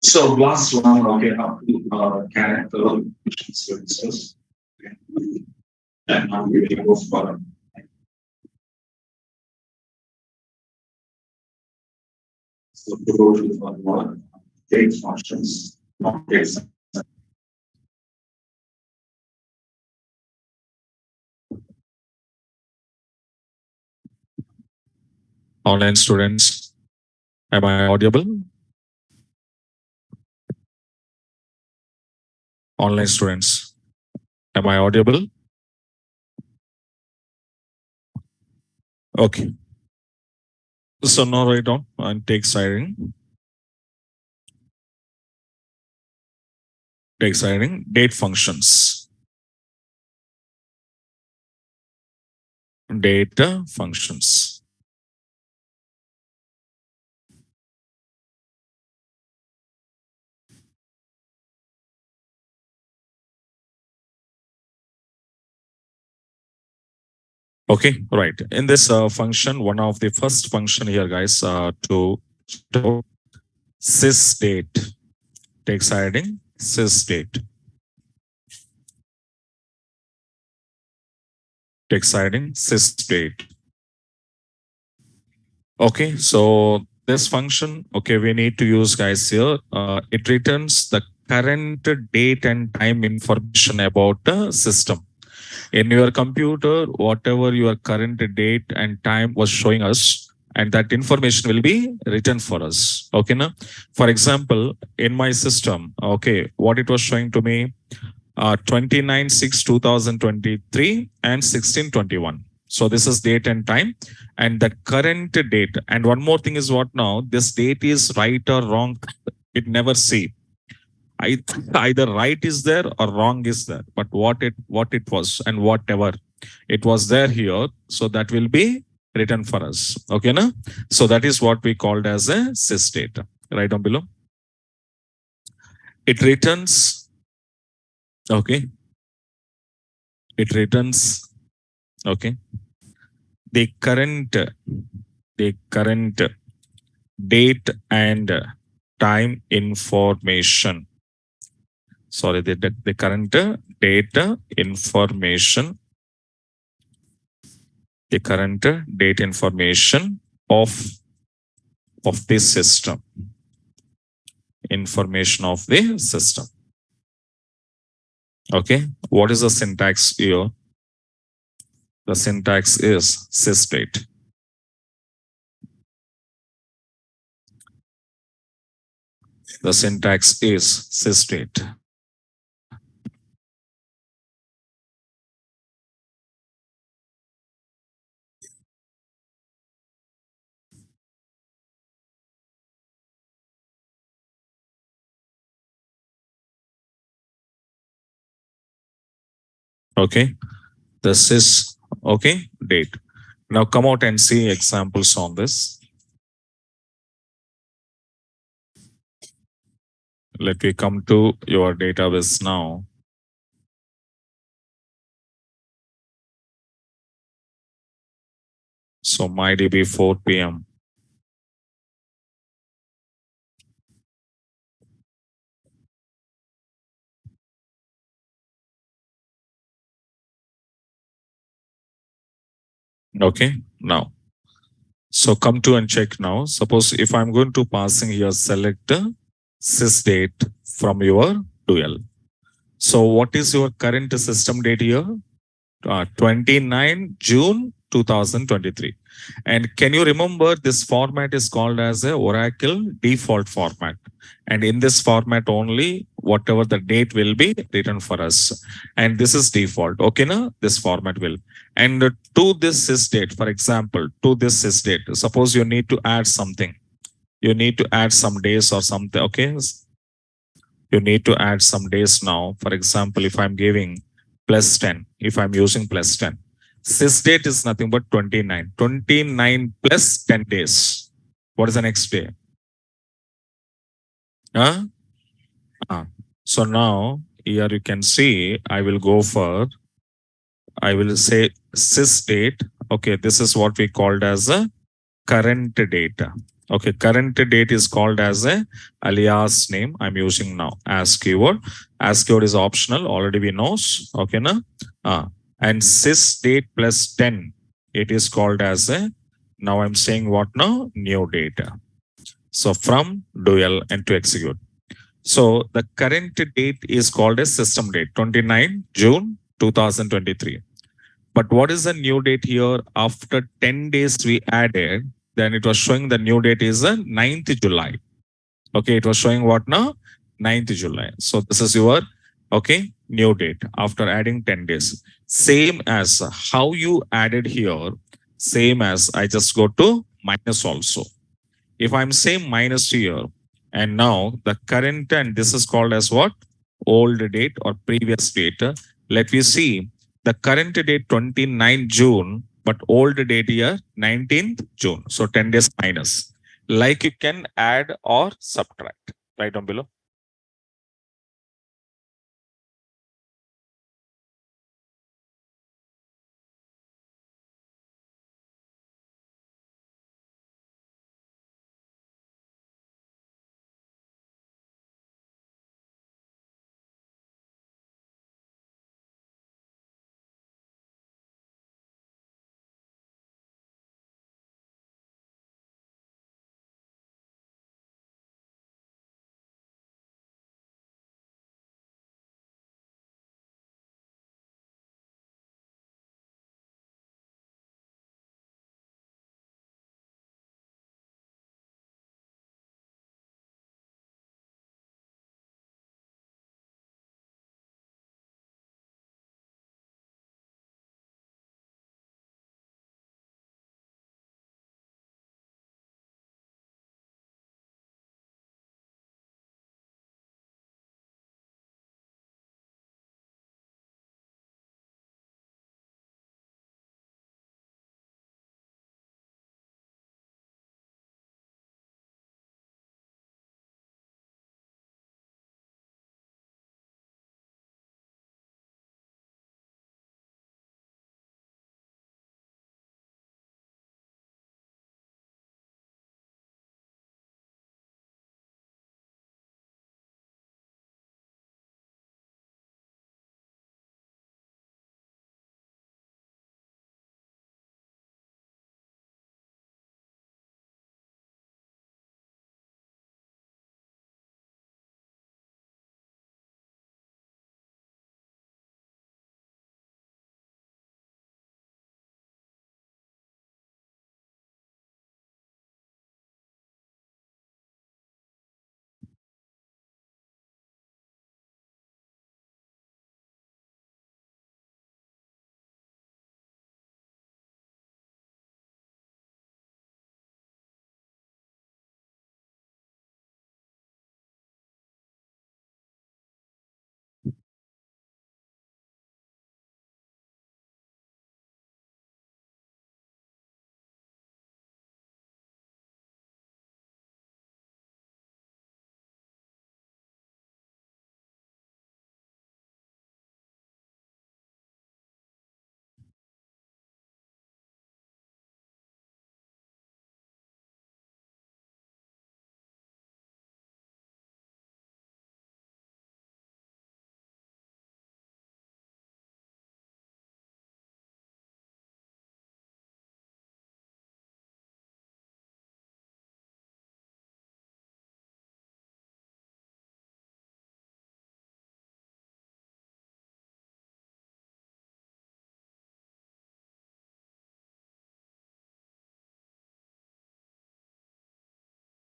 So last one, okay, up to character services. Okay. And now we will go for the total for what date functions, not dates. Online students, am I audible? Online students, am I audible? Okay. So now write down and take siren. Take siren. Date functions. Data functions. Okay, right. In this function, one of the first function here, guys, to show sys date. Take siding sys date. Take siding sys date. Okay, so this function, okay, we need to use, guys, here. It returns the current date and time information about the system. In your computer, whatever your current date and time was showing us, and that information will be written for us. Okay, now, for example, in my system, okay, what it was showing to me, 29/6/2023 and 16/21. So this is date and time, and the current date. And one more thing is what now? This date is right or wrong. It never see. Either right is there or wrong is there. But what it was and whatever it was there here, so that will be written for us. Okay, na? So that is what we called as a sys data. Right down below. It returns. Okay. It returns. Okay. The current date and time information. Sorry, the current data information, the current date information of this system, information of the system. Okay, what is the syntax here? The syntax is sysdate. The syntax is sysdate. Okay, this is okay date. Now come out and see examples on this. Let me come to your database now. So MyDB 4 p.m. Okay, now. So come to and check now. Suppose if I'm going to passing here, select sys date from your dual. So what is your current system date here? 29 June 2023. And can you remember this format is called as a Oracle default format. And in this format only, whatever the date will be written for us. And this is default. Okay, now this format will. And to this is date, for example, to this is date. Suppose you need to add something. You need to add some days or something. Okay. You need to add some days now. For example, if I'm giving plus 10, if I'm using plus 10, sys date is nothing but 29. 29 plus 10 days. What is the next day? Huh? Ah. So now here you can see I will go for, I will say sys date. Okay, this is what we called as a current data. Okay, current date is called as a alias name I'm using now as keyword. As keyword is optional, already we knows. Okay, na? And sys date plus 10, it is called as a, now I'm saying what now? New data. So from dual and to execute. So the current date is called as system date, 29 June 2023. But what is the new date here? After 10 days we added, then it was showing the new date is the 9th July. Okay, it was showing what now? 9th July. So this is your, okay, new date after adding 10 days. Same as how you added here, same as I just go to minus also. If I'm saying minus here, and now the current, and this is called as what? Old date or previous date. Let me see. The current date 29 June, but old date here 19th June. So 10 days minus. Like you can add or subtract. Right down below.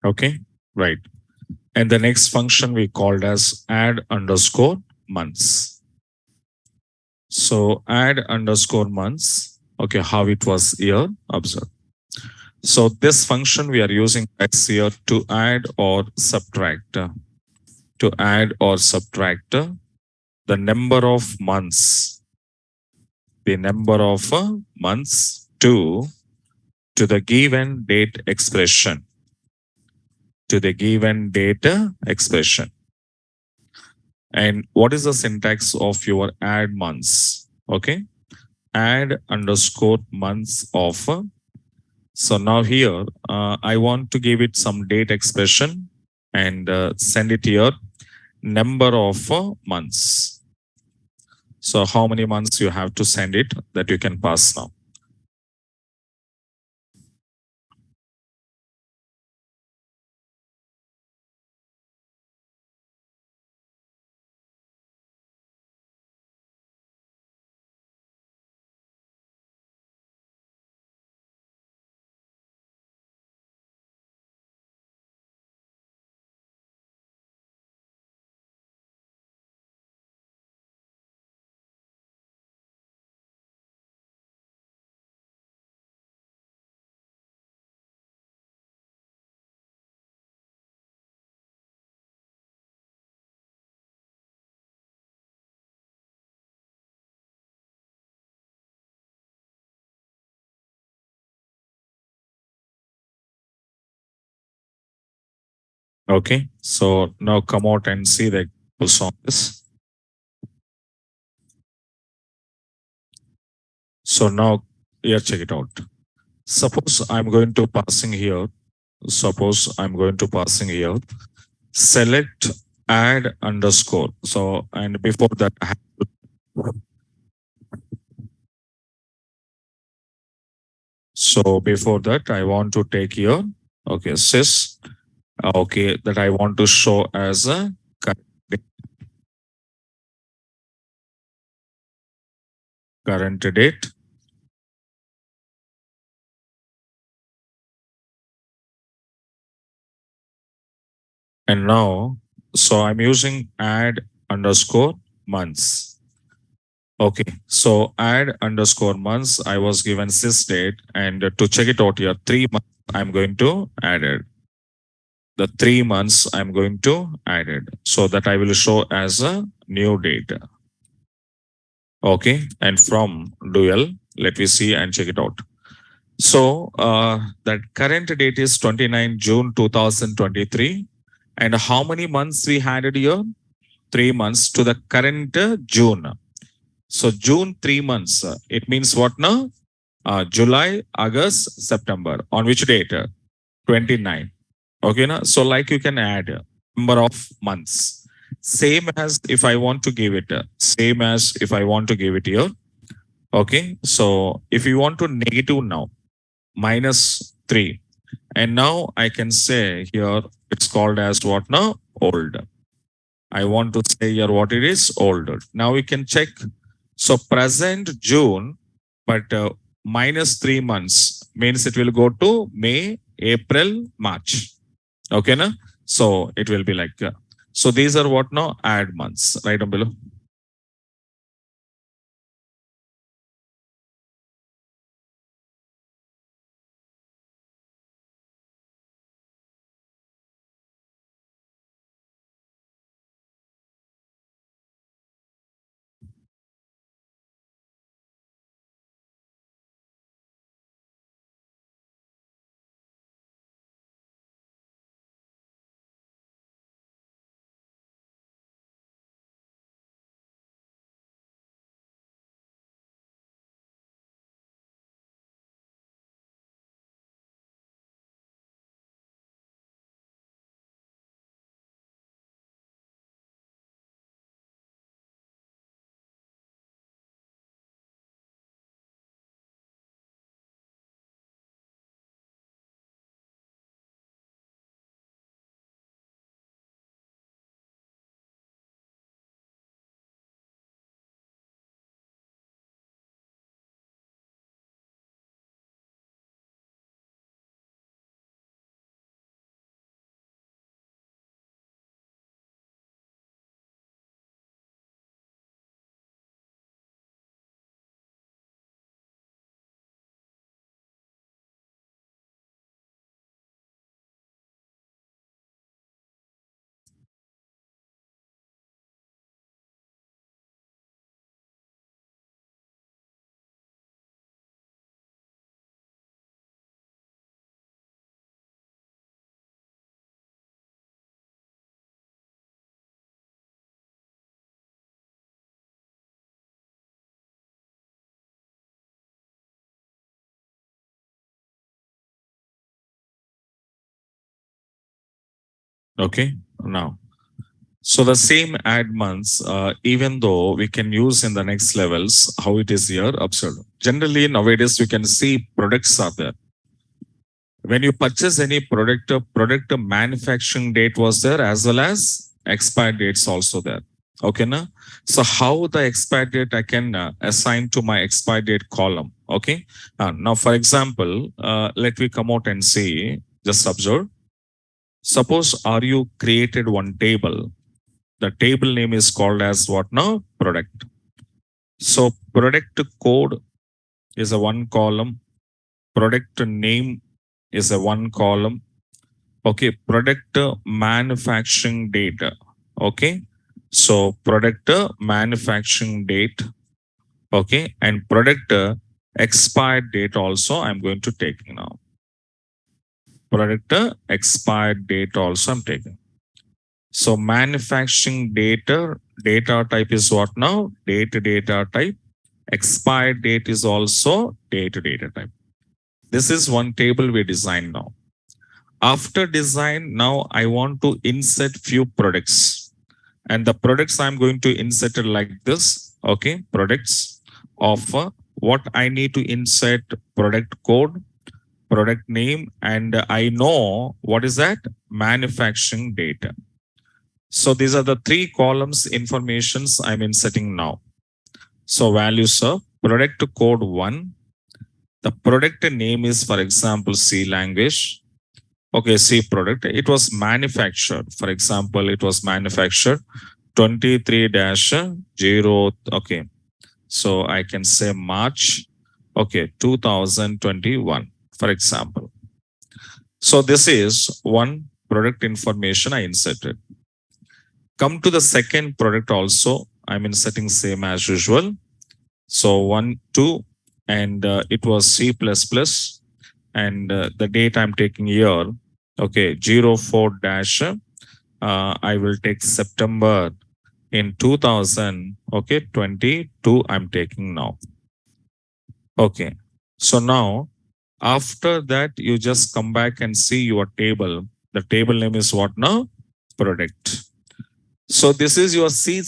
Okay, right. And the next function we called as add underscore months. So add underscore months. Okay, how it was here, observe. So this function we are using x here to add or subtract, the number of months, months to the given date expression, And what is the syntax of your add months? Okay, add underscore months of. So now here, I want to give it some date expression and send it here, number of months. So how many months you have to send it that you can pass now. Okay, so now come out and see the examples on this. So now here, check it out. Suppose I'm going to passing here. Select add underscore. So and before that, I want to take here. Okay, sys. Okay, that I want to show as a current date. And now, so I'm using add underscore months. Okay, so add underscore months. I was given sys date, and to check it out here, 3 months I'm going to add it. The 3 months I'm going to add it so that I will show as a new date. Okay, and from dual, let me see and check it out. So that current date is 29 June 2023. And how many months we had it here? 3 months to the current June. So June 3 months. It means what now? July, August, September. On which date? 29. Okay, na? So like you can add number of months. Same as if I want to give it. Here. Okay, so if you want to negative now, -3. And now I can say here it's called as what now? Old. I want to say here what it is old. Now we can check. So present June, but -3 months means it will go to May, April, March. Okay, na? So it will be like, so these are what now? Add months, right down below. Okay, now. So the same add months, even though we can use in the next levels, how it is here, observed. Generally, nowadays, we can see products are there. When you purchase any product, product manufacturing date was there as well as expired dates also there. Okay, na? So how the expired date I can assign to my expired date column. Okay. Now, for example, let me come out and see, just observe. Suppose are you created one table. The table name is called as what now? Product. So product code is a one column. Product name is a one column. Okay, product manufacturing data. Okay, so product manufacturing date. Okay, and product expired date also I'm going to take now. Product expired date also I'm taking. So manufacturing data type is what now? Data type. Expired date is also data type. This is one table we design now. After design, now I want to insert few products. And the products I'm going to insert it like this. Okay, products of what I need to insert product code, product name, and I know what is that? Manufacturing data. So these are the three columns informations I'm inserting now. So values of product code 1. The product name is, for example, C language. Okay, C product. It was manufactured. For example, it was manufactured 23-0. Okay. So I can say March. Okay, 2021, for example. So this is one product information I inserted. Come to the second product also. I'm inserting same as usual. So 1, 2, and it was C++. And the date I'm taking here, okay, 04 dash, I will take September in 2000, okay, 22 I'm taking now. Okay, so now after that, you just come back and see your table. The table name is what now? Product. So this is your C++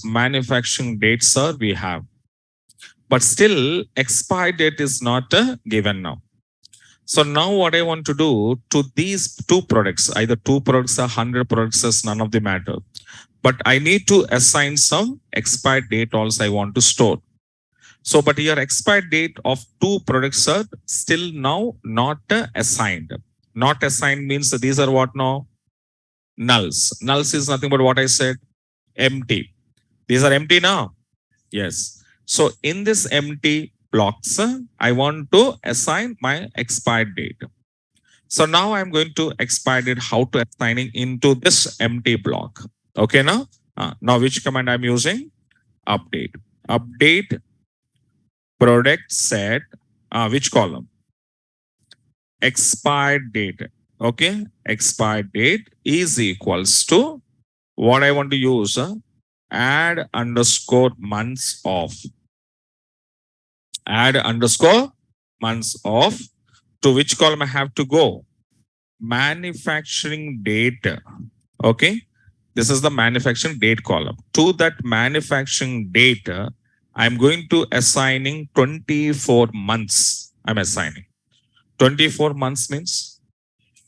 manufacturing date, sir, we have. But still, expiry date is not given now. So now what I want to do to these two products, either two products or 100 products, is none of the matter. But I need to assign some expired date also I want to store. So, but your expired date of two products are still now not assigned. Not assigned means that these are what now? Nulls. Nulls is nothing but what I said, empty. These are empty now. Yes. So in this empty blocks, I want to assign my expired date. So now I'm going to expire it, how to assigning into this empty block. Okay, now? Now which command I'm using? Update. Update product set, which column? Expired date. Okay, expired date is equals to what I want to use, add underscore months of. Add underscore months of. To which column I have to go? Manufacturing date. Okay, this is the manufacturing date column. To that manufacturing date, I'm going to assigning 24 months. I'm assigning 24 months means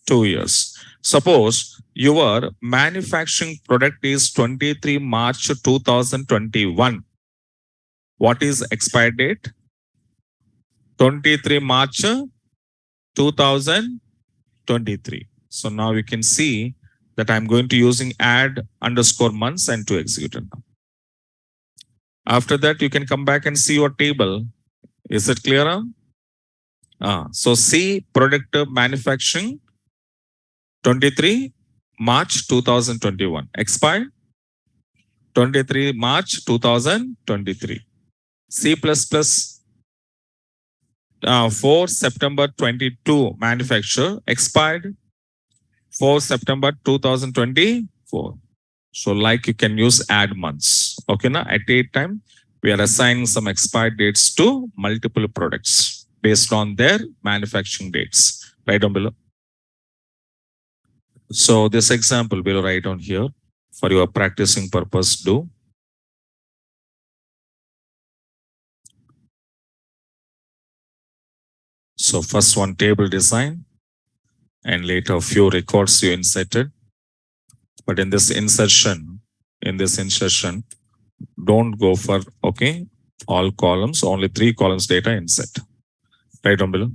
2 years. Suppose your manufacturing product is 23 March 2021. What is expired date? 23 March 2023. So now you can see that I'm going to using add underscore months and to execute it now. After that, you can come back and see your table. Is it clear? So see product manufacturing 23 March 2021. Expired 23 March 2023. C++ 4 September 22 manufacture. Expired 4 September 2024. So like you can use add months. Okay, now at a time, we are assigning some expired dates to multiple products based on their manufacturing dates. Right down below. So this example we'll write on here for your practicing purpose. Do so first one table design and later a few records you inserted. But in this insertion, don't go for okay all columns, only three columns data insert. Right on below.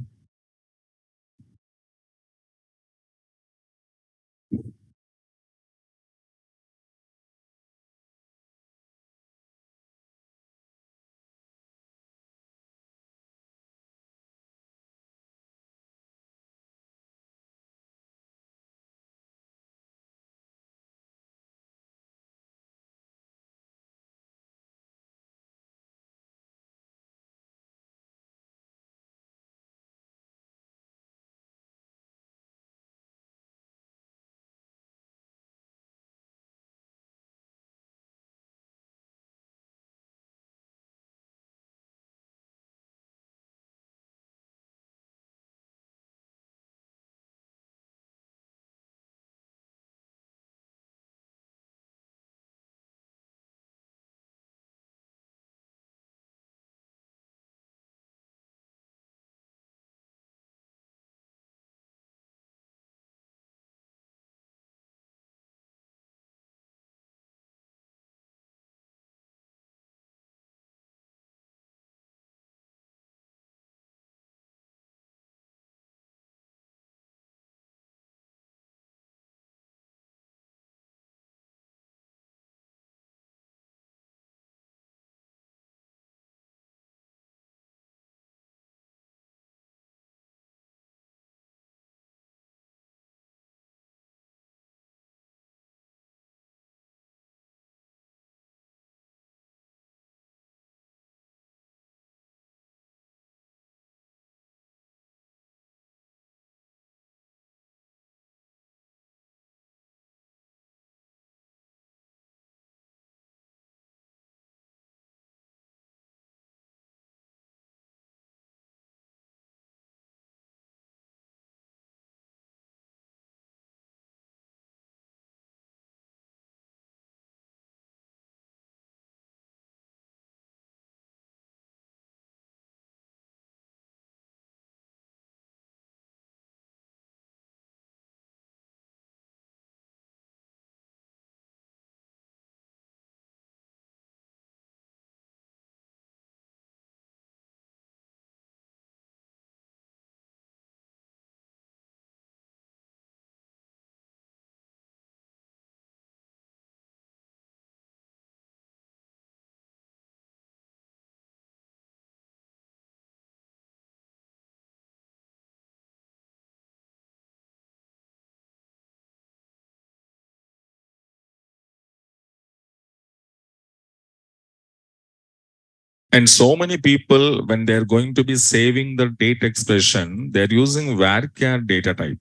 And so many people, when they're going to be saving the date expression, they're using varchar data type.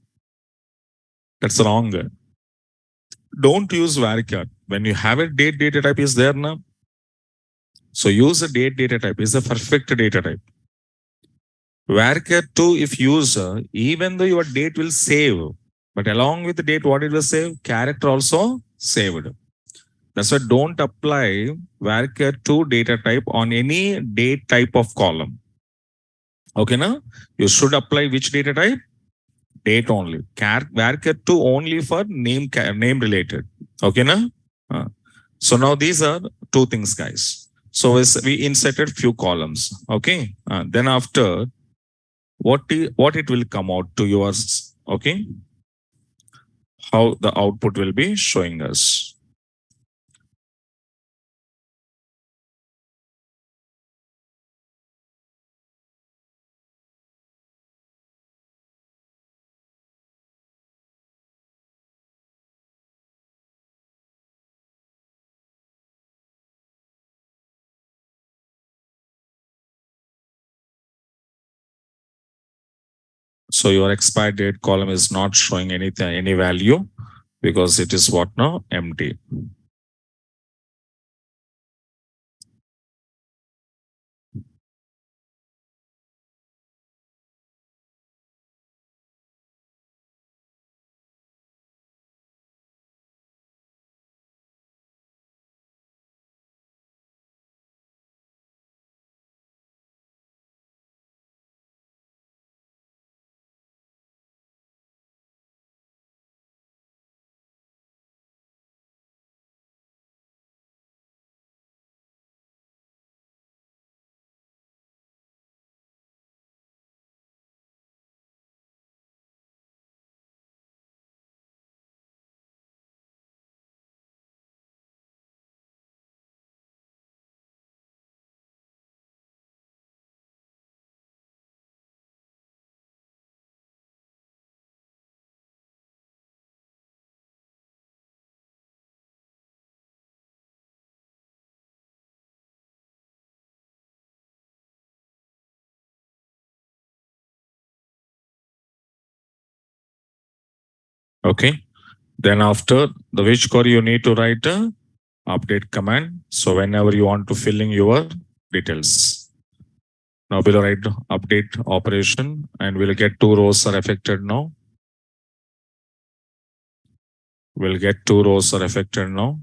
That's wrong. Don't use varchar. When you have a date data type is there now. So use a date data type. Is a perfect data type. Varchar 2, if used, even though your date will save, but along with the date, what it will save? Character also saved. That's why don't apply varchar 2 data type on any date type of column. Okay, now you should apply which data type? Date only. Varchar 2 only for name related. Okay, now? So now these are two things, guys. So we inserted few columns. Okay. Then after what it will come out to yours. Okay. How the output will be showing us. So your expired date column is not showing anything, any value because it is what now? Empty. Okay. Then after the which core you need to write a update command. So whenever you want to fill in your details. Now we'll write update operation and we'll get two rows are affected now. We'll get two rows are affected now.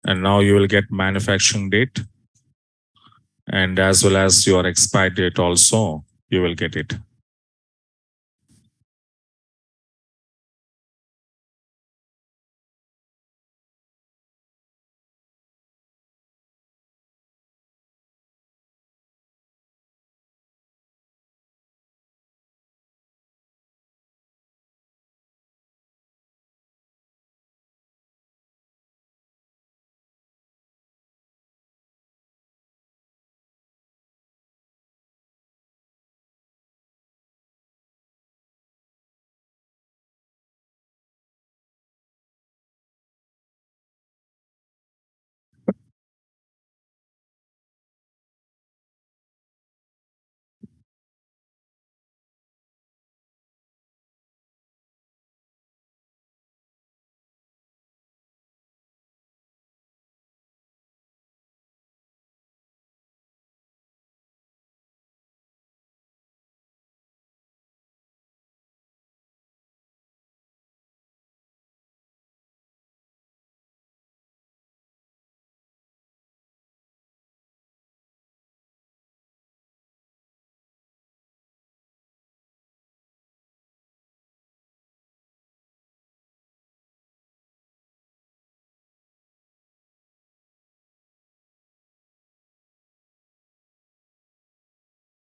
And now you will get manufacturing date and as well as your expired date also, you will get it.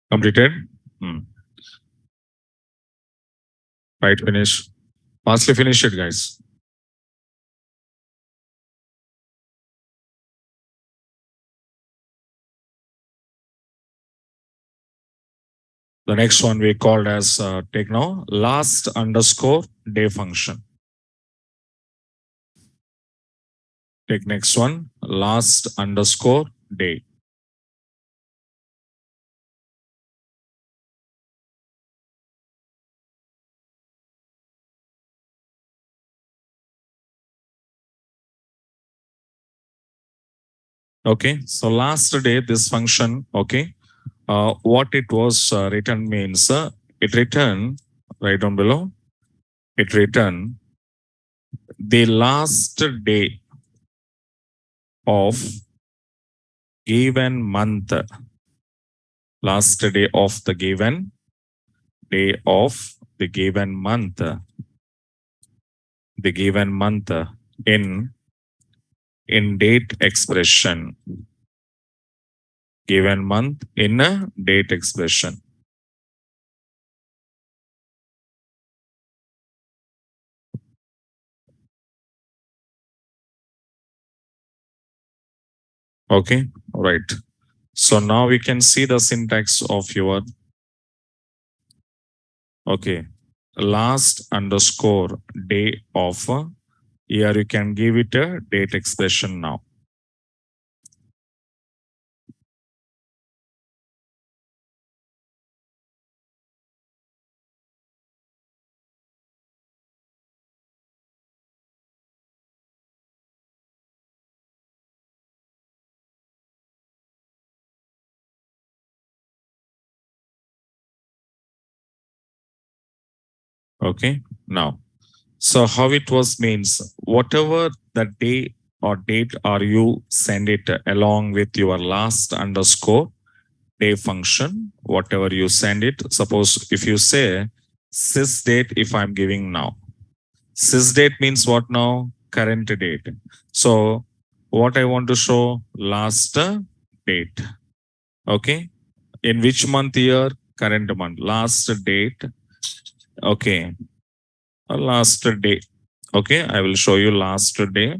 Completed? Hmm. Right, finish. Fastly finish it, guys. The next one we called as take now last underscore day function. Take next one last underscore day. Okay. So last day, this function, okay. What it was written means it written right down below. It written the last day of given month. Last day of the given day of the given month. The given month in date expression. Given month in a date expression. Okay, right. So now we can see the syntax of your okay last underscore day of here you can give it a date expression now. Okay, now so how it was means whatever the day or date or you send it along with your last underscore day function, whatever you send it. Suppose if you say sys date, if I'm giving now, sys date means what now? Current date. So what I want to show last date. Okay. In which month year? Current month. Last date. Okay. Last day. Okay. I will show you last day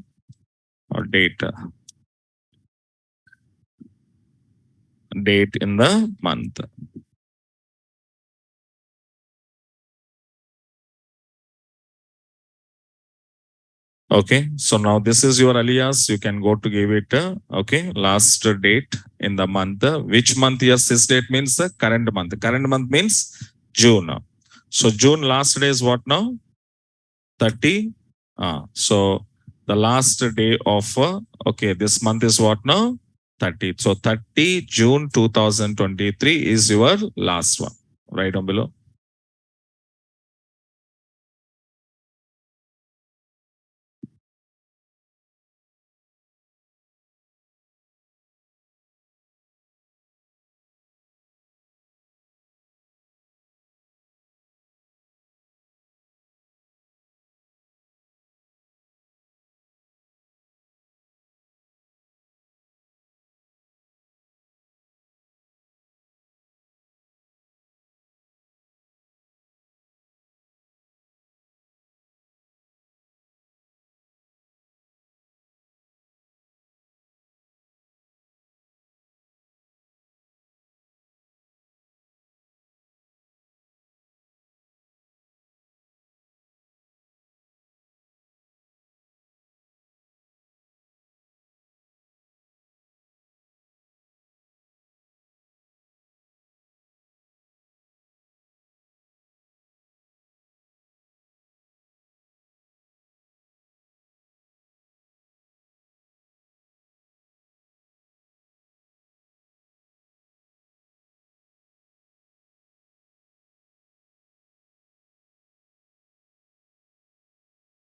or date. Date in the month. Okay, so now this is your alias. You can go to give it okay last date in the month. Which month? Yes, this date means the current month. Current month means June. So June last day is what now? 30. So the last day of, okay, this month is what now? 30. So 30 June 2023 is your last one. Right down below.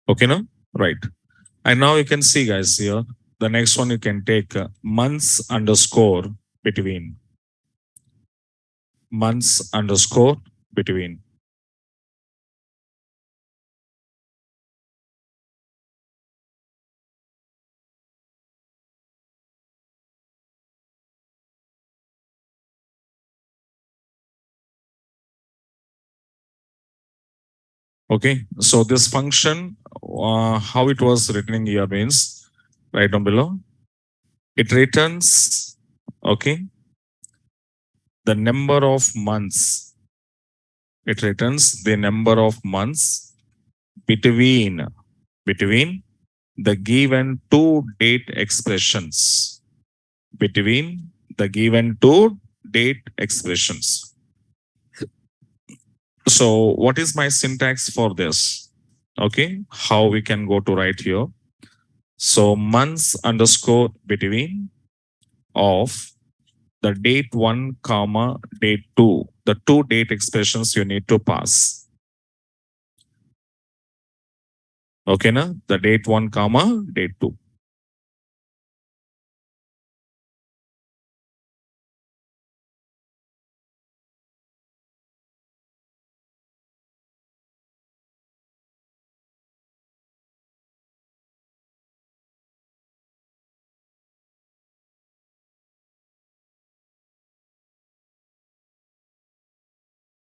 Okay, no? Right. And now you can see, guys, here, the next one you can take months underscore between. Months underscore between. Okay. So this function, how it was written here means right down below. It returns, okay, the number of months. It returns the number of months between the given two date expressions. Between the given two date expressions. So what is my syntax for this? Okay, how we can go to write here. So months underscore between of the date 1 comma date 2, the two date expressions you need to pass. Okay, na? The date 1 comma date 2.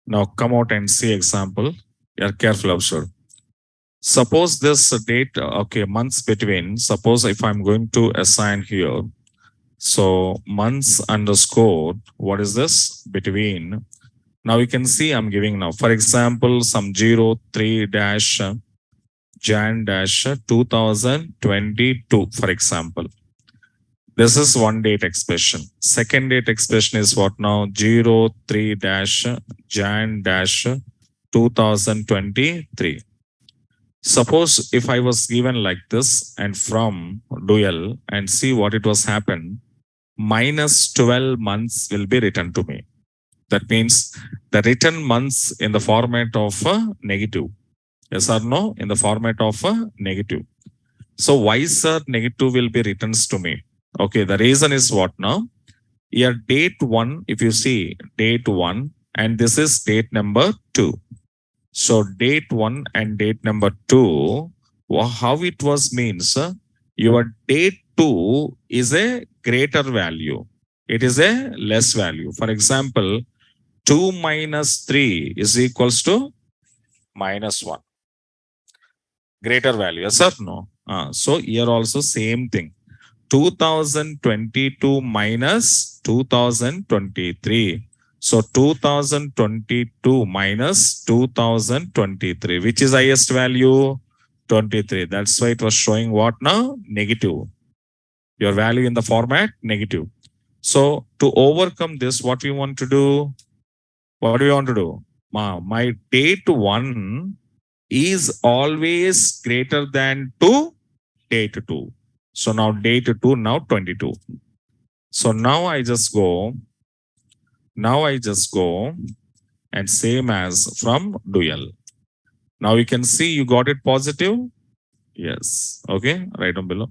Now come out and see example. You are careful observe. Suppose this date, okay, months between, suppose if I'm going to assign here, so months underscore, what is this? Between. Now you can see I'm giving now, for example, some 03 dash Jan dash 2022, for example. This is one date expression. Second date expression is what now? 03 dash Jan dash 2023. Suppose if I was given like this and from dual and see what it was happen, minus 12 months will be written to me. That means the written months in the format of a negative. Yes or no? In the format of a negative. So why sir negative will be written to me? Okay, the reason is what now? Here date 1, if you see date 1 and this is date number 2. So date 1 and date number 2, how it was means your date 2 is a greater value. It is a less value. For example, 2 minus 3 is equals to minus 1. Greater value, yes or no? So here also same thing. 2022 minus 2023. So 2022 minus 2023, which is highest value? 23. That's why it was showing what now? Negative. Your value in the format, negative. So to overcome this, what we want to do? What do we want to do? My date 1 is always greater than to date 2. So now date 2, now 22. So now I just go and same as from dual. Now you can see you got it positive. Yes. Okay. Right down below.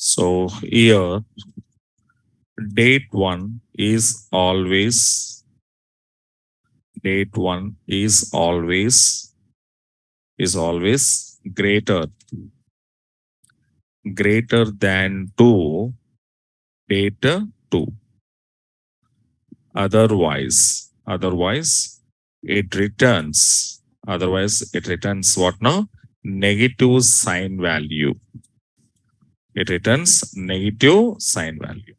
So here date 1 is always greater than to date 2. Otherwise it returns what now? Negative sign value. It returns negative sign value.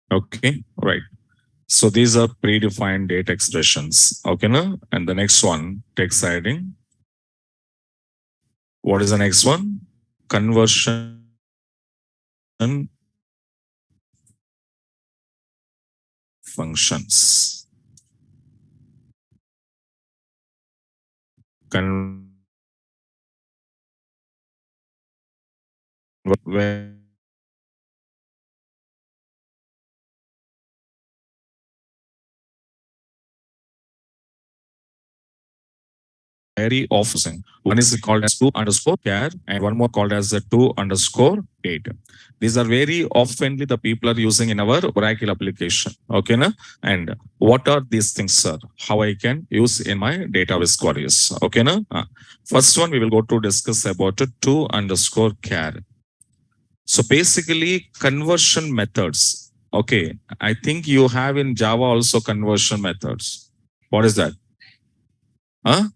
Okay, right. So these are predefined data expressions. Okay, now and the next one, text hiding. What is the next one? Conversion functions. Con- where very often. One is called as two underscore char and one more called as the two underscore date. These are very oftenly the people are using in our Oracle application. Okay, na? And what are these things, sir? How I can use in my database queries? Okay, na? First one we will go to discuss about a two underscore char. So basically conversion methods. Okay, I think you have in Java also conversion methods. What is that? Huh?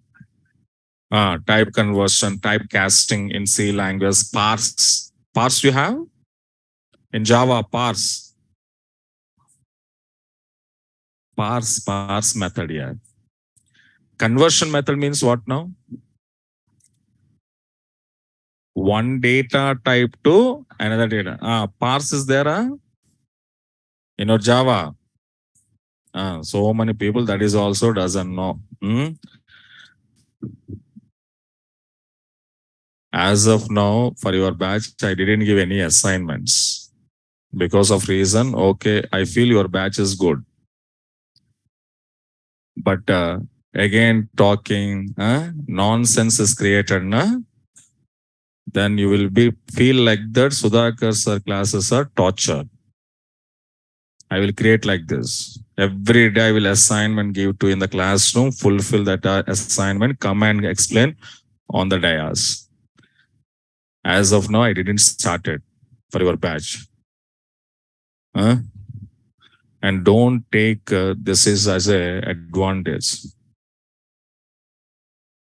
Type conversion, type casting in C language, parse. Parse you have? In Java, parse. parse method here. Conversion method means what now? One data type to another data. Parse is there in your Java. So many people that is also doesn't know. As of now, for your batch, I didn't give any assignments because of reason. Okay, I feel your batch is good, but again talking nonsense is created, then you will be feel like that Sudhakar sir classes are torture. I will create like this. Every day I will assignment give to in the classroom, fulfill that assignment, come and explain on the dais. As of now, I didn't start it for your batch. And don't take this is as a advantage.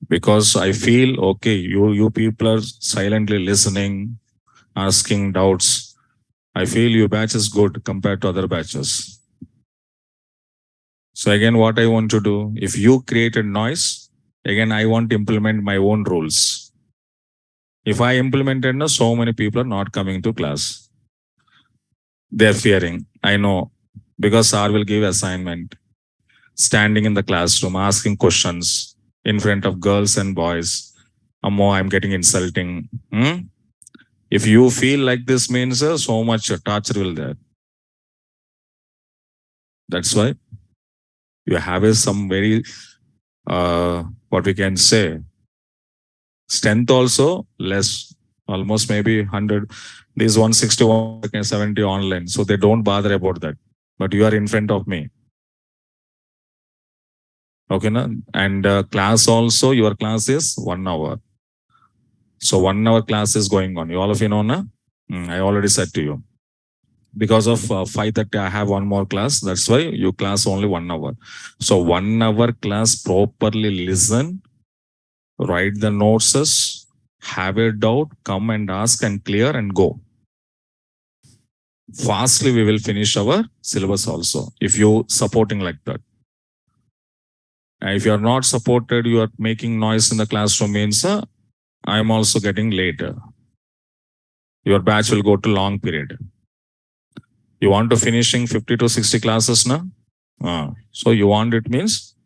Because I feel, okay, you people are silently listening, asking doubts. I feel your batch is good compared to other batches. So again, what I want to do, if you created noise, again, I want to implement my own rules. If I implemented, so many people are not coming to class. They're fearing. I know. Because sir will give assignment. Standing in the classroom, asking questions in front of girls and boys. Ammo, I'm getting insulting. If you feel like this means so much torture will there. That's why you have some very, what we can say, strength also less, almost maybe 100. These 161, 70 online. So they don't bother about that. But you are in front of me. Okay, na? And class also, your class is 1 hour. So 1 hour class is going on. You all of you know, na? I already said to you. Because of 5:30, I have one more class. That's why you class only 1 hour. So 1 hour class, properly listen, write the notes, have a doubt, come and ask and clear and go. Fastly, we will finish our syllabus also. If you supporting like that. And if you are not supported, you are making noise in the classroom means I am also getting later. Your batch will go to long period. You want to finishing 50 to 60 classes now? So you want it means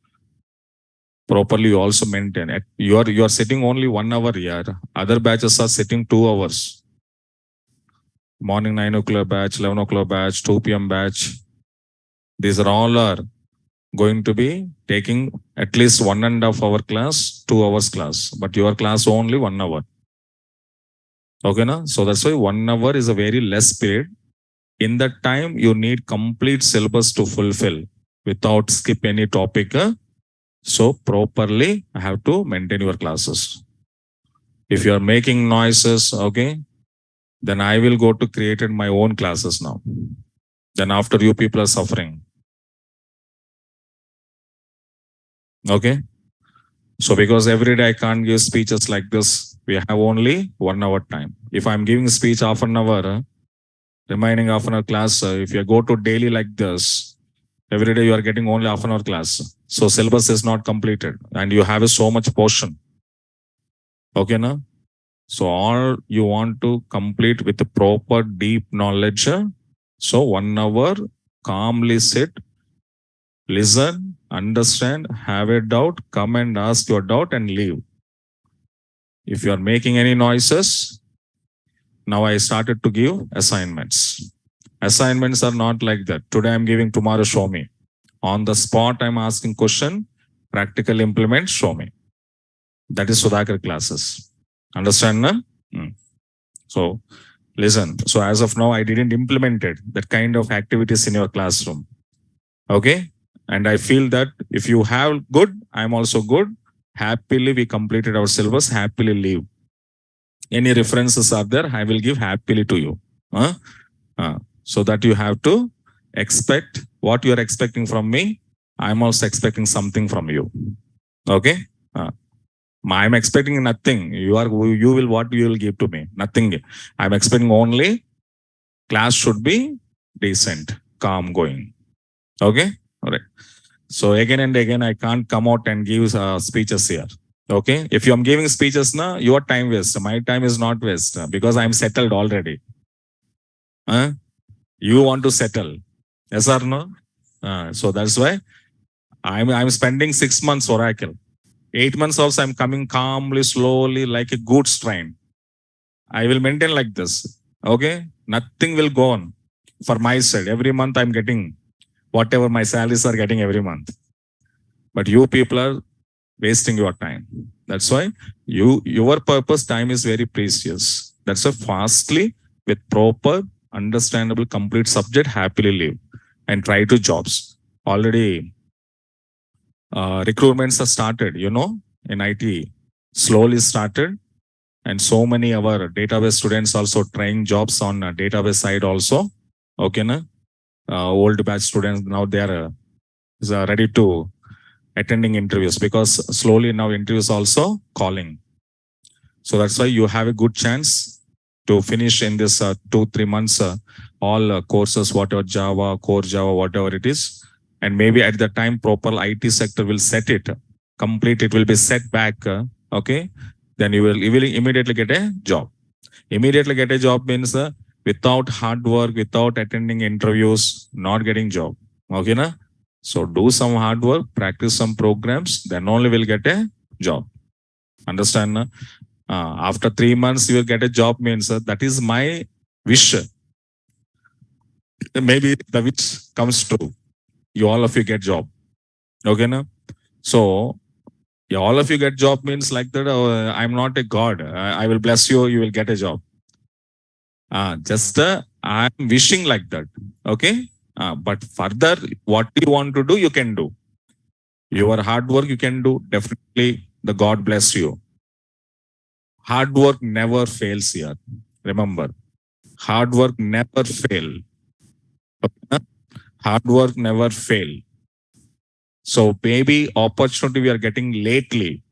properly you also maintain it. You are sitting only 1 hour here. Other batches are sitting 2 hours. Morning 9 o'clock batch, 11 o'clock batch, 2 p.m. batch. These are all are going to be taking at least 1.5 hour class, 2 hours class. But your class only 1 hour. Okay, na? So that's why 1 hour is a very less period. In that time, you need complete syllabus to fulfill without skip any topic. So properly, I have to maintain your classes. If you are making noises, okay, then I will go to create my own classes now. Then after you people are suffering. Okay. So because every day I can't give speeches like this, we have only 1 hour time. If I'm giving speech half an hour, remaining half an hour class, if you go to daily like this, every day you are getting only half an hour class. So syllabus is not completed and you have so much portion. Okay, na? So all you want to complete with the proper deep knowledge. So 1 hour, calmly sit, listen, understand, have a doubt, come and ask your doubt and leave. If you are making any noises, now I started to give assignments. Assignments are not like that. Today I'm giving, tomorrow show me. On the spot, I'm asking question, practical implement, show me. That is Sudhakar classes. Understand, na? So listen. So as of now, I didn't implement it, that kind of activities in your classroom. Okay. And I feel that if you have good, I'm also good. Happily, we completed our syllabus. Happily leave. Any references are there, I will give happily to you. So that you have to expect what you are expecting from me. I'm also expecting something from you. Okay. I'm expecting nothing. You will what you will give to me. Nothing. I'm expecting only class should be decent, calm going. Okay. All right. So again and again, I can't come out and give speeches here. Okay. If I'm giving speeches now, your time waste. My time is not waste because I'm settled already. You want to settle. Yes or no? So that's why I'm spending 6 months Oracle. 8 months also I'm coming calmly, slowly, like a goods train. I will maintain like this. Okay. Nothing will go on for my side. Every month I'm getting whatever my salaries are getting every month. But you people are wasting your time. That's why your purpose time is very precious. That's why fastly with proper, understandable, complete subject, happily live and try to jobs. Already recruitments are started, in IT, slowly started. And so many our database students also trying jobs on database side also. Okay, na? Old batch students now they are ready to attending interviews because slowly now interviews also calling. So that's why you have a good chance to finish in this 2-3 months all courses, whatever Java, core Java, whatever it is. And maybe at the time proper IT sector will set it complete. It will be set back. Okay. Then you will immediately get a job. Immediately get a job means without hard work, without attending interviews, not getting job. Okay, na? So do some hard work, practice some programs, then only will get a job. Understand? Na? After 3 months, you will get a job means that is my wish. Maybe the wish comes true. You all of you get job. Okay, na? So all of you get job means like that. I'm not a god. I will bless you. You will get a job. Just I'm wishing like that. Okay. But further, what you want to do, you can do. Your hard work, you can do. Definitely, the God bless you. Hard work never fails here. Remember, hard work never fail. Okay? Hard work never fail. So maybe opportunity we are getting lately,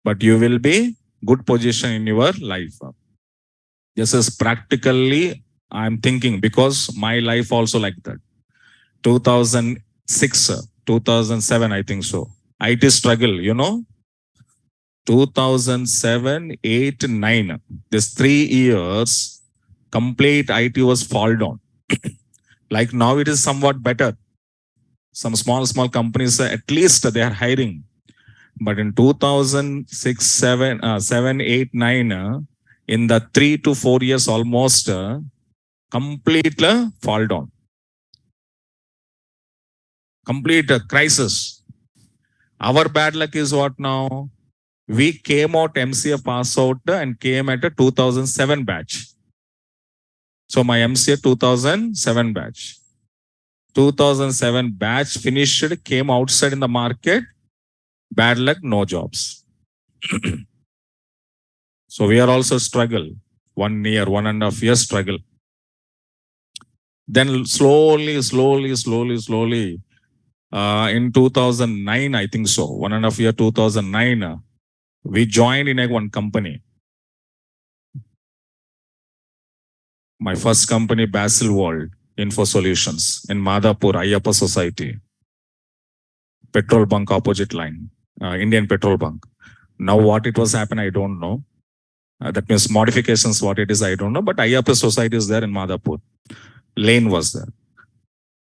but you will be good position in your life. This is practically I'm thinking because my life also like that. 2006, 2007, I think so. IT struggle, 2007, 8, 9. This 3 years, complete IT was fall down. Like now it is somewhat better. Some small companies, at least they are hiring. But in 2006, 7, 8, 9, in the 3 to 4 years almost, complete fall down. Complete crisis. Our bad luck is what now? We came out MCA pass out and came at a 2007 batch. So my MCA 2007 batch. 2007 batch finished, came outside in the market. Bad luck, no jobs. So we are also struggle. 1 year, 1.5 years struggle. Then slowly, in 2009, I think so, 1.5 year, 2009, we joined in one company. My first company, Itworld Info Solutions in Madhapur, Ayyappa Society. Petrol bunk opposite line, Indian petrol bunk. Now what it was happen, I don't know. That means modifications, what it is, I don't know. But Ayyappa Society is there in Madhapur. Lane was there.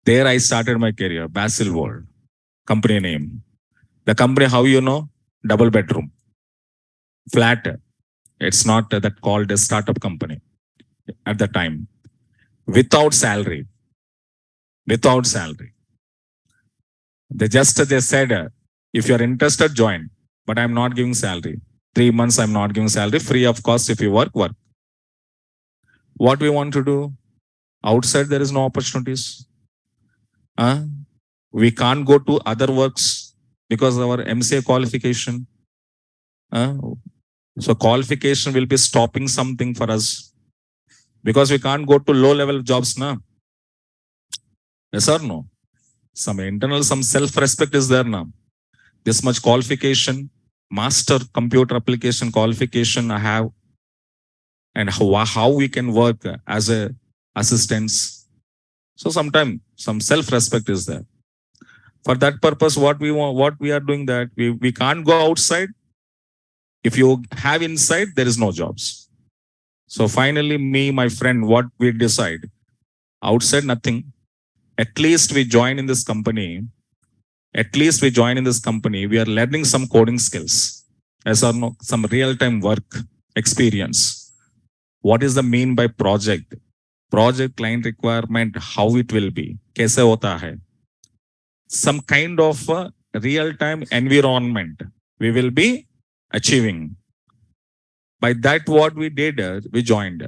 There I started my career, Itworld, company name. The company, how you know? Double bedroom. Flat. It's not that called a startup company at the time. Without salary. Without salary. They said, if you're interested, join. But I'm not giving salary. 3 months I'm not giving salary. Free of cost if you work. What we want to do? Outside there is no opportunities. We can't go to other works because of our MCA qualification. So qualification will be stopping something for us. Because we can't go to low level jobs now. Yes or no? Some internal, some self-respect is there now. This much qualification, master computer application qualification I have, and how we can work as a assistants. So sometimes some self-respect is there. For that purpose, what we want, what we are doing, that we can't go outside. If you have inside, there is no jobs. So finally, me, my friend, what we decide, outside nothing. At least we join in this company. At least we join in this company. We are learning some coding skills, as or no, some real-time work experience. What is the mean by project? Project client requirement, how it will be, कैसे होता है? Some kind of real-time environment we will be achieving. By that, what we did, we joined.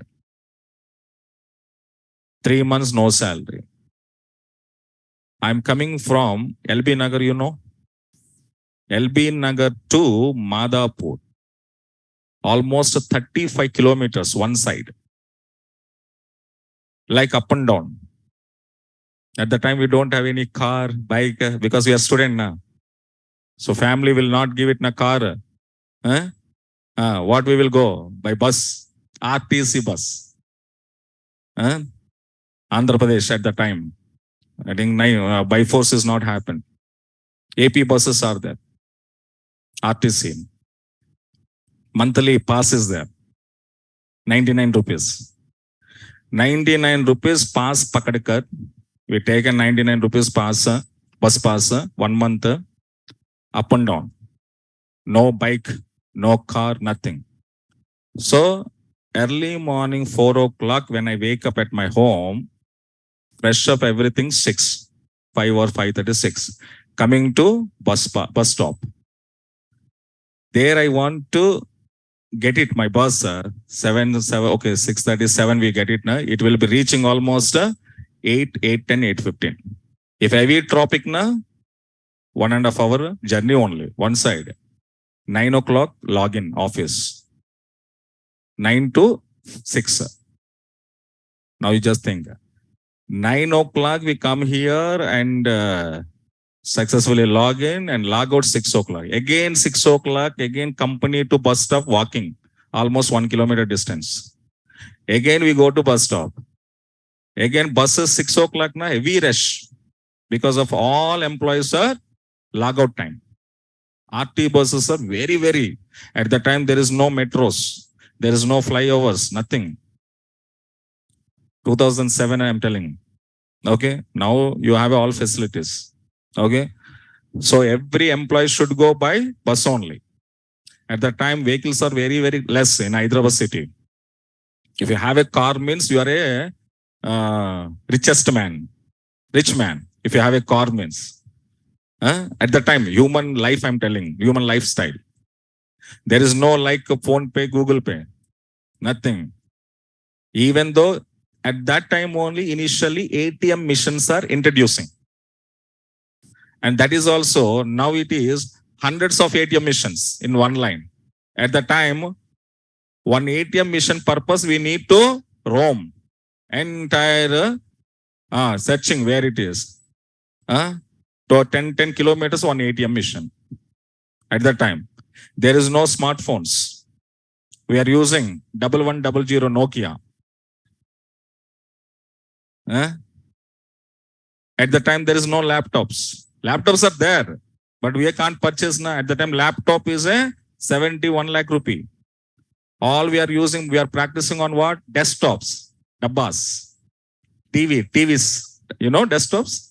3 months, no salary. I'm coming from LB Nagar, you know. LB Nagar to Madhapur. Almost 35 kilometers one side. Like up and down. At the time, we don't have any car, bike, because we are student now. So family will not give it in a car. What we will go? By bus. RTC bus. Andhra Pradesh at the time. I think by force is not happened. AP buses are there. RTC. Monthly pass is there. 99 rupees. 99 rupees pass pakadkar. We take a 99 rupees pass, bus pass, 1 month, up and down. No bike, no car, nothing. So early morning, 4 o'clock, when I wake up at my home, fresh up everything, 6, 5 or 5:36, coming to bus stop. There I want to get it, my bus, 7, okay, 6:37 we get it now. It will be reaching almost 8, 8:10, 8:15. If heavy traffic na, 1.5 hour journey only, one side. 9 o'clock login office. 9 to 6. Now you just think. 9 o'clock we come here and successfully log in and log out 6 o'clock. Again 6 o'clock, again company to bus stop walking. Almost 1 kilometer distance. Again we go to bus stop. Again buses 6 o'clock na heavy rush. Because of all employees are log out time. RT buses are very, very. At the time there is no metros. There is no flyovers, nothing. 2007 I am telling. Okay. Now you have all facilities. Okay. So every employee should go by bus only. At the time vehicles are very, very less in Hyderabad city. If you have a car means you are a richest man. Rich man. If you have a car means. At the time, human life, I'm telling, human lifestyle. There is no like phone pay, Google Pay. Nothing. Even though at that time only initially ATM machines are introducing. And that is also, now it is hundreds of ATM machines in one line. At the time, one ATM machine purpose, we need to roam. Entire searching where it is. To 10 kilometers on ATM machine. At that time, there is no smartphones. We are using 1100 Nokia. At the time, there is no laptops. Laptops are there, but we can't purchase now. At the time, laptop is a 71 lakh rupee. All we are using, we are practicing on what? Desktops, dabbas, TVs. You know desktops?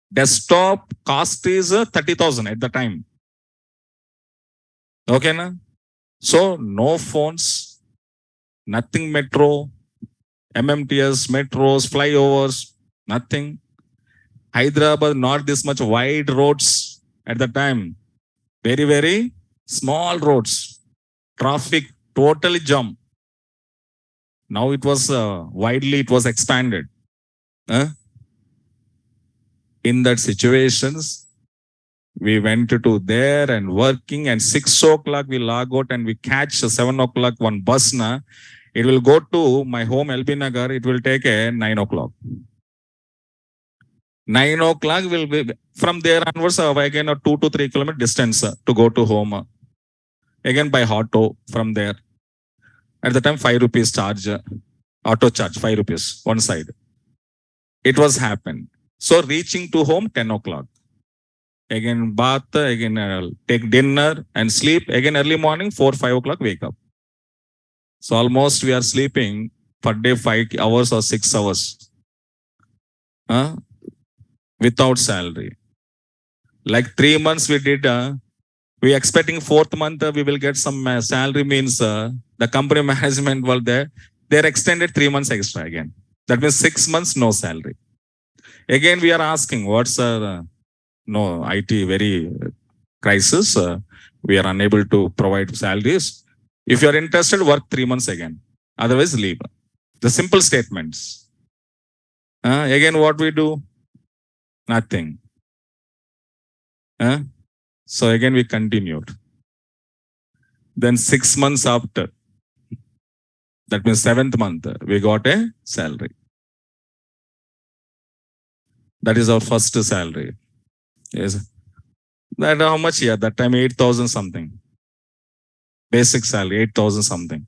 Desktop cost is 30,000 at the time. Okay, na? So no phones, nothing metro, MMTS, metros, flyovers, nothing. Hyderabad, not this much wide roads at the time. Very, very small roads. Traffic totally jam. Now it was widely, it was expanded. In that situations, we went to there and working, and 6 o'clock we log out and we catch 7 o'clock one bus na. It will go to my home LB Nagar. It will take a 9 o'clock. 9 o'clock will be from there onwards. Again a 2 to 3 kilometer distance to go to home. Again by auto from there. At the time 5 rupees charge, auto charge 5 rupees one side. It was happened. So reaching to home 10 o'clock. Again bath, again take dinner and sleep. Again early morning 4, 5 o'clock wake up. So almost we are sleeping per day 5 hours or 6 hours uh, without salary. Like 3 months we did. We expecting fourth month we will get some salary means the company management were there. They're extended 3 months extra again. That means 6 months no salary. Again we are asking what's no IT very crisis. We are unable to provide salaries. If you are interested, work 3 months again. Otherwise, leave. The simple statements. Again, what we do? Nothing. So again, we continued. Then 6 months after, that means seventh month, we got a salary. That is our first salary. Yes. That how much? Yeah, that time 8,000 something. Basic salary 8,000 something.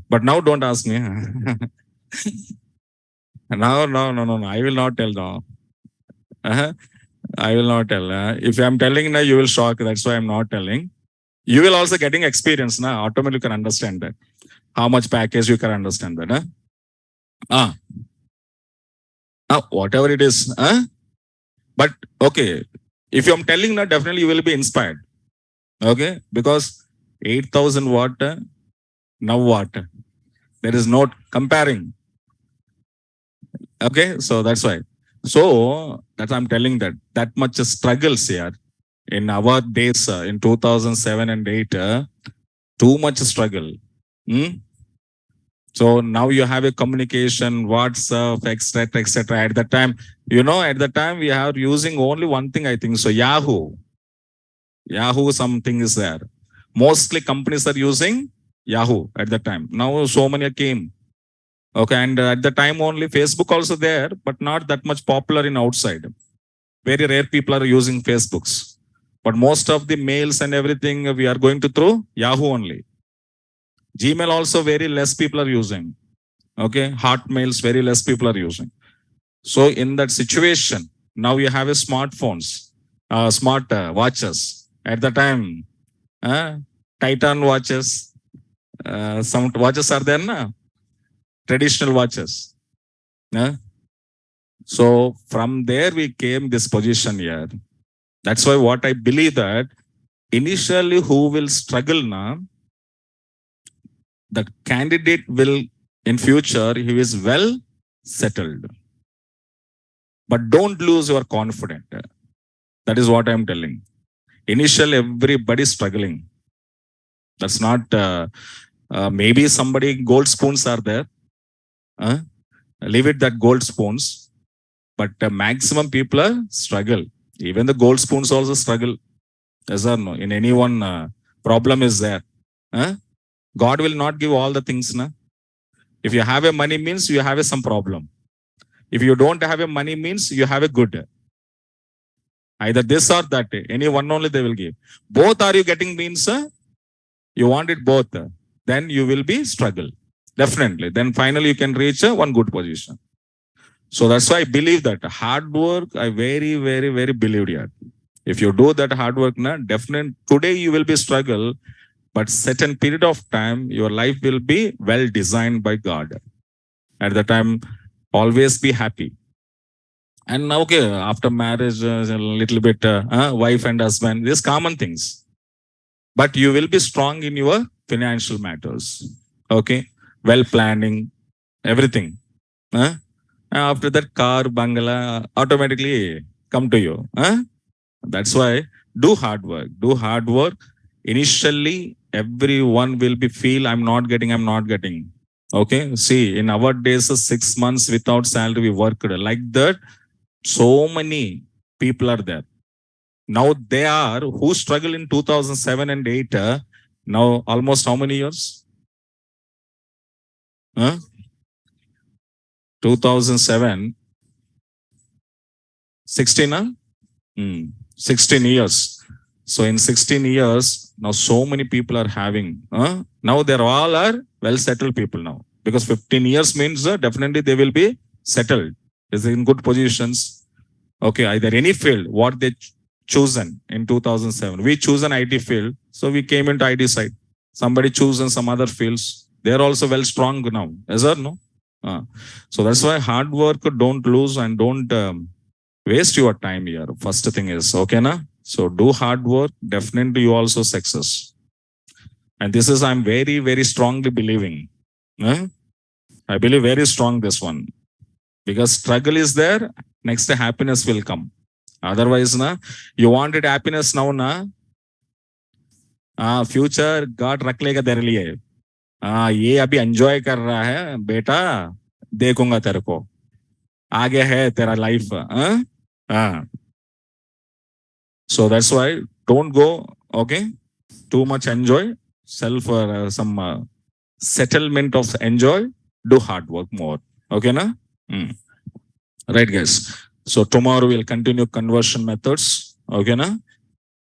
But now don't ask me. No. I will not tell now. I will not tell. If I'm telling now, you will shock. That's why I'm not telling. You will also getting experience now. Automatically you can understand that. How much package you can understand that. Whatever it is. But okay. If I'm telling now, definitely you will be inspired. Okay. Because 8,000 watt, now what? There is no comparing. Okay. So that's why. So that I'm telling that much struggles here in our days in 2007 and 8, too much struggle. So now you have a communication, WhatsApp, etc. At the time, at the time we are using only one thing, I think. So Yahoo, something is there. Mostly companies are using Yahoo at the time. Now so many came. Okay, and at the time only Facebook also there, but not that much popular in outside. Very rare people are using Facebooks. But most of the mails and everything we are going to through Yahoo only. Gmail also very less people are using. Okay, Hotmails very less people are using. So in that situation, now you have a smartphones, smart watches. At the time, Titan watches, some watches are there na? Traditional watches. So from there we came this position here. That's why what I believe that initially who will struggle now, the candidate will in future, he is well settled. But don't lose your confidence. That is what I'm telling. Initially, everybody struggling. That's not, maybe somebody gold spoons are there. Leave it that gold spoons. But maximum people are struggle. Even the gold spoons also struggle. Yes or no? In any one problem is there. God will not give all the things. Na? If you have a money means you have some problem. If you don't have a money means you have a good. Either this or that. Any one only they will give. Both are you getting means you want it both. Then you will be struggle. Definitely. Then finally you can reach one good position. So that's why I believe that hard work, I very, very, very believe here. If you do that hard work, definitely today you will be struggle, but certain period of time, your life will be well designed by God. At the time, always be happy. And now, okay, after marriage, a little bit, wife and husband, these common things. But you will be strong in your financial matters. Okay, well planning, everything. After that, car, bungalow, automatically come to you. That's why do hard work. Do hard work. Initially, everyone will be feel I'm not getting. Okay. See, in our days, 6 months without salary, we worked like that. So many people are there. Now they are who struggle in 2007 and 8. Now almost how many years? 2007, 16, 16 years. So in 16 years, now so many people are having. Now they're all are well settled people now because 15 years means definitely they will be settled. is in good positions. Okay, either any field, what they chosen in 2007. We choose an IT field, so we came into IT side. Somebody chosen some other fields. They're also well strong now. Yes or no? So that's why hard work, don't lose and don't waste your time here. First thing is, okay, na? So do hard work. Definitely you also success. And this is, I'm very, very strongly believing. I believe very strong this one. Because struggle is there, next happiness will come. Otherwise, na, you wanted happiness now, na, future God रख लेगा तेरे लिए. ये अभी enjoy कर रहा है बेटा, देखूंगा तेरे को, आगे है तेरा life. So that's why don't go, okay, too much enjoy self, some settlement of enjoy, do hard work more. Okay, na? Right, guys. So tomorrow we'll continue conversion methods. Okay, na?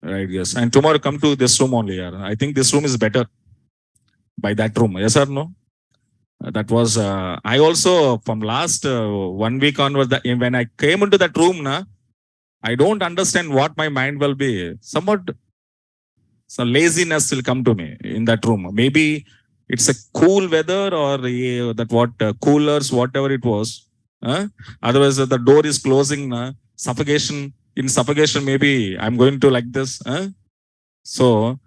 Right, yes. And tomorrow come to this room only. I think this room is better by that room. Yes or no? That was, I also from last 1 week onwards, when I came into that room, na, I don't understand what my mind will be. Somewhat, some laziness will come to me in that room. Maybe it's a cool weather or that what coolers, whatever it was. Otherwise, the door is closing. Suffocation. In suffocation, maybe I'm going to like this. So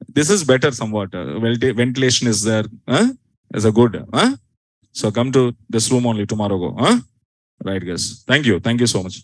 this is better somewhat. Ventilation is there. Is a good. So come to this room only tomorrow. Go. Right, guys. Thank you. Thank you so much.